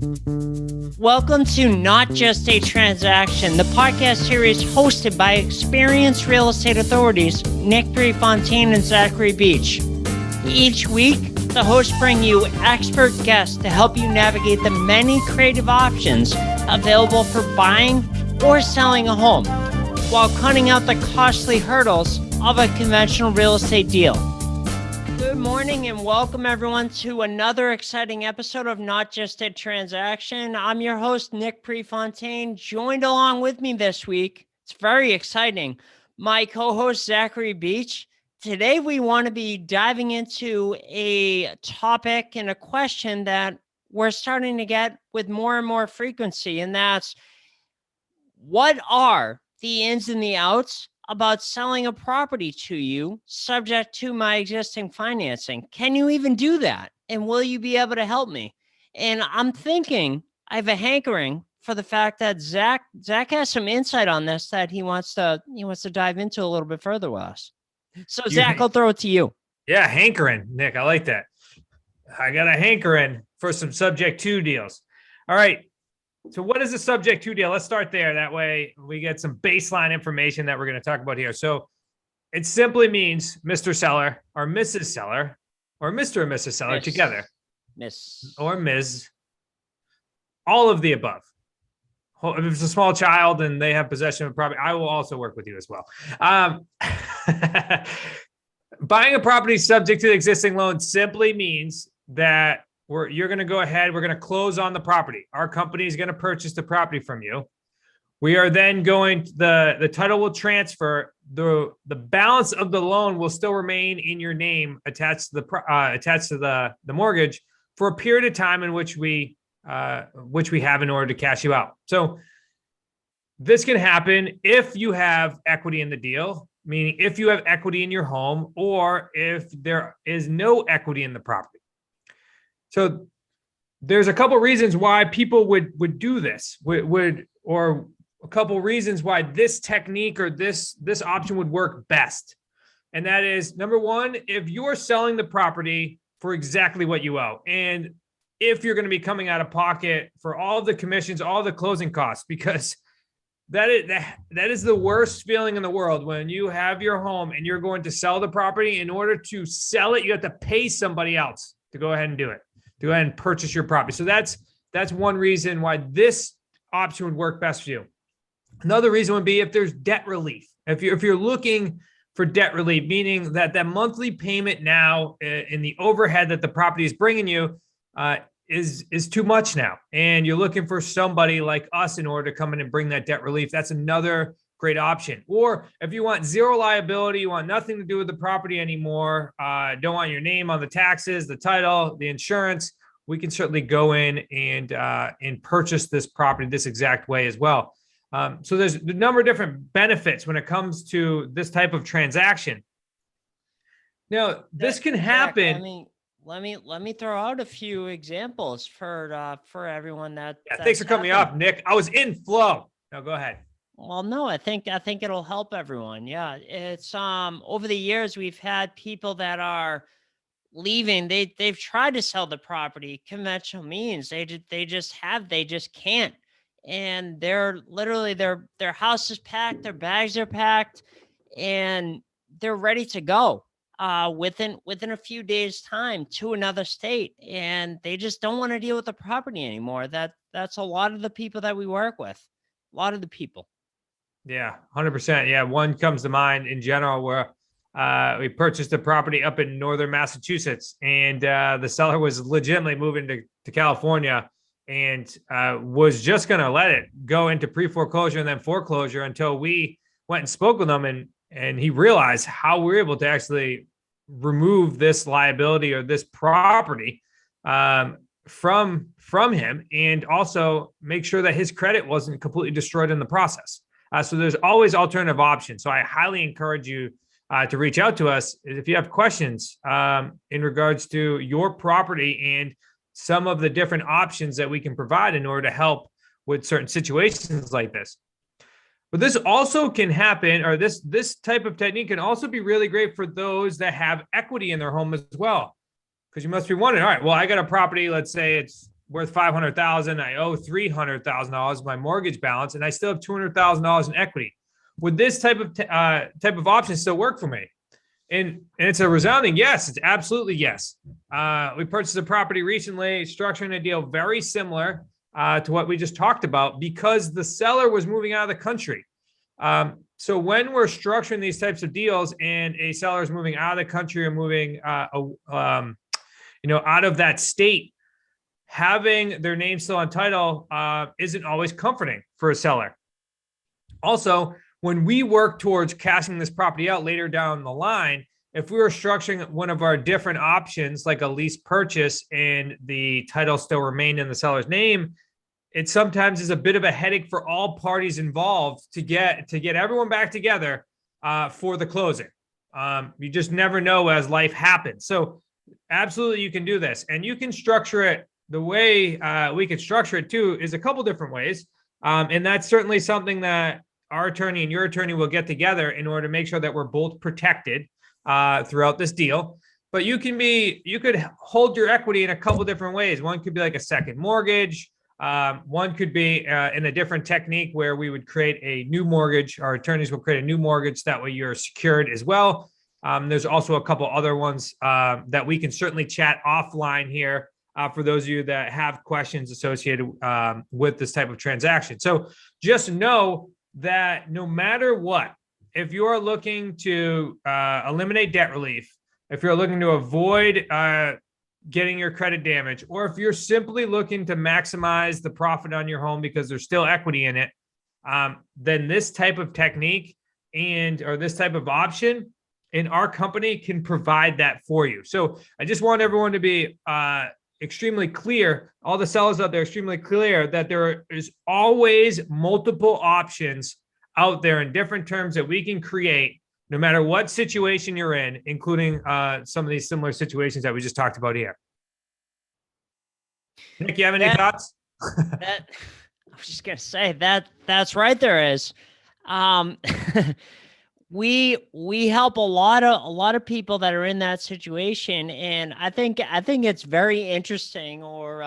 Welcome to Not Just a Transaction, the podcast series hosted by experienced real estate authorities Nick Prefontaine and Zachary Beach. Each week, the hosts bring you expert guests to help you navigate the many creative options available for buying or selling a home, while cutting out the costly hurdles of a conventional real estate deal. Good morning and welcome everyone to another exciting episode of Not Just a Transaction. I'm your host, Nick Prefontaine, joined along with me this week. It's very exciting. My co-host, Zachary Beach. Today, we want to be diving into a topic and a question that we're starting to get with more and more frequency, and that's what are the ins and the outs about selling a property to you subject to my existing financing? Can you even do that? And will you be able to help me? And I'm thinking, I have a hankering for the fact that Zach has some insight on this that he wants to dive into a little bit further with us. So Zach, I'll throw it to you. Yeah, hankering, Nick. I like that. I got a hankering for some subject to deals. All right. So what is a subject to deal? Let's start there. That way we get some baseline information that we're going to talk about here. So it simply means Mr. Seller or Mrs. Seller or Mr. and Mrs. Seller together. Miss or Ms. All of the above. If it's a small child and they have possession of property, I will also work with you as well. Buying a property subject to the existing loan simply means that you're going to go ahead. We're going to close on the property. Our company is going to purchase the property from you. We are then going, the title will transfer. The balance of the loan will still remain in your name attached to the mortgage for a period of time in which we have in order to cash you out. So this can happen if you have equity in the deal, meaning if you have equity in your home or if there is no equity in the property. So there's a couple reasons why people would do this, or a couple reasons why this technique or this option would work best. And that is, number one, if you're selling the property for exactly what you owe, and if you're going to be coming out of pocket for all of the commissions, all the closing costs, because that is the worst feeling in the world when you have your home and you're going to sell the property. In order to sell it, you have to pay somebody else to go ahead and do it. To go ahead and purchase your property. So that's one reason why this option would work best for you. Another reason would be if there's debt relief. If you're looking for debt relief, meaning that monthly payment now in the overhead that the property is bringing you is too much now, and you're looking for somebody like us in order to come in and bring that debt relief. That's another great option. Or if you want zero liability, you want nothing to do with the property anymore, don't want your name on the taxes, the title, the insurance, we can certainly go in and purchase this property this exact way as well. So there's a number of different benefits when it comes to this type of transaction. Now, this can happen. Let me throw out a few examples for everyone thanks for coming up, Nick. I was in flow. Now go ahead. Well, no, I think it'll help everyone. Yeah, it's over the years we've had people that are leaving. They've tried to sell the property conventional means. They just can't. And they're literally their house is packed, their bags are packed, and they're ready to go within a few days' time to another state, and they just don't want to deal with the property anymore. That's a lot of the people that we work with. A lot of the people. Yeah, 100%. Yeah, one comes to mind in general where we purchased a property up in northern Massachusetts, and the seller was legitimately moving to California and was just going to let it go into pre-foreclosure and then foreclosure until we went and spoke with him, and he realized how we were able to actually remove this liability or this property from him, and also make sure that his credit wasn't completely destroyed in the process. So there's always alternative options. So I highly encourage you to reach out to us if you have questions in regards to your property and some of the different options that we can provide in order to help with certain situations like this. But this also can happen, or this type of technique can also be really great for those that have equity in their home as well. Because you must be wondering, all right, well, I got a property, let's say it's worth $500,000. I owe $300,000 my mortgage balance, and I still have $200,000 in equity. Would this type of option still work for me? And it's a resounding yes. It's absolutely yes. We purchased a property recently, structuring a deal very similar to what we just talked about, because the seller was moving out of the country. So when we're structuring these types of deals and a seller is moving out of the country or moving, out of that state, having their name still on title isn't always comforting for a seller. Also, when we work towards cashing this property out later down the line, if we were structuring one of our different options, like a lease purchase, and the title still remained in the seller's name, it sometimes is a bit of a headache for all parties involved to get everyone back together for the closing. You just never know as life happens. So absolutely, you can do this, and you can structure it the way we could structure it too is a couple different ways. And that's certainly something that our attorney and your attorney will get together in order to make sure that we're both protected throughout this deal. But you could hold your equity in a couple different ways. One could be like a second mortgage. One could be in a different technique where we would create a new mortgage. Our attorneys will create a new mortgage. That way you're secured as well. There's also a couple other ones that we can certainly chat offline here for those of you that have questions associated with this type of transaction. So just know that no matter what, if you're looking to eliminate debt relief, if you're looking to avoid getting your credit damage, or if you're simply looking to maximize the profit on your home because there's still equity in it, then this type of technique or this type of option in our company can provide that for you. So I just want everyone to be extremely clear, all the sellers out there, extremely clear that there is always multiple options out there in different terms that we can create no matter what situation you're in, including some of these similar situations that we just talked about here. Nick, you have any thoughts? I was just going to say that's right. There is. We help a lot of people that are in that situation, and I think it's very interesting, or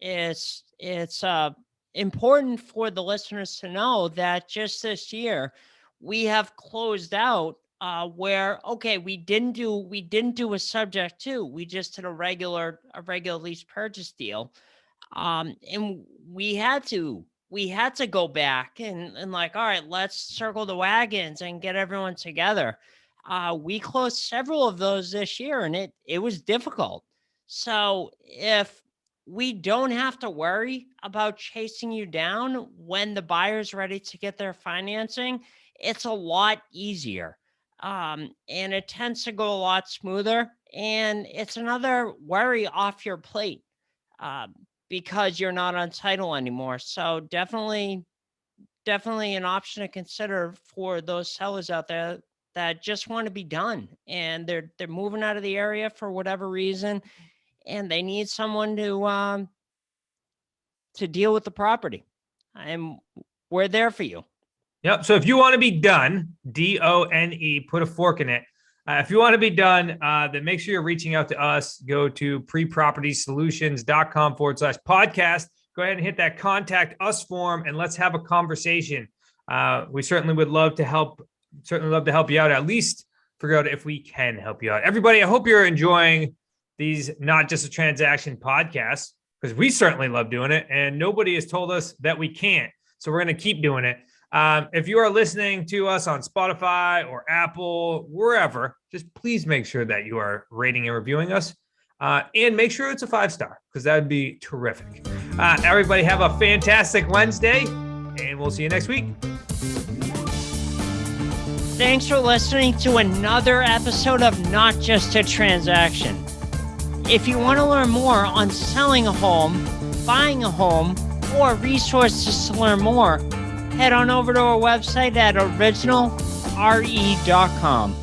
it's important for the listeners to know that just this year we have closed out where we didn't do a subject to, we just did a regular lease purchase deal, and we had to go back and like, all right, let's circle the wagons and get everyone together. We closed several of those this year, and it was difficult. So if we don't have to worry about chasing you down when the buyer's ready to get their financing, it's a lot easier. And it tends to go a lot smoother, and it's another worry off your plate. Because you're not on title anymore. So definitely an option to consider for those sellers out there that just want to be done, and they're moving out of the area for whatever reason, and they need someone to deal with the property. And we're there for you. Yep. So if you want to be done, DONE, put a fork in it. If you want to be done, then make sure you're reaching out to us. Go to prepropertysolutions.com/podcast. Go ahead and hit that contact us form, and let's have a conversation. We certainly would love to help. Certainly love to help you out. At least figure out if we can help you out. Everybody, I hope you're enjoying these Not Just a Transaction podcasts, because we certainly love doing it, and nobody has told us that we can't. So we're going to keep doing it. If you are listening to us on Spotify or Apple, wherever, just please make sure that you are rating and reviewing us, and make sure it's a 5-star, because that would be terrific. Everybody have a fantastic Wednesday, and we'll see you next week. Thanks for listening to another episode of Not Just a Transaction. If you want to learn more on selling a home, buying a home, or resources to learn more, head on over to our website at originalre.com.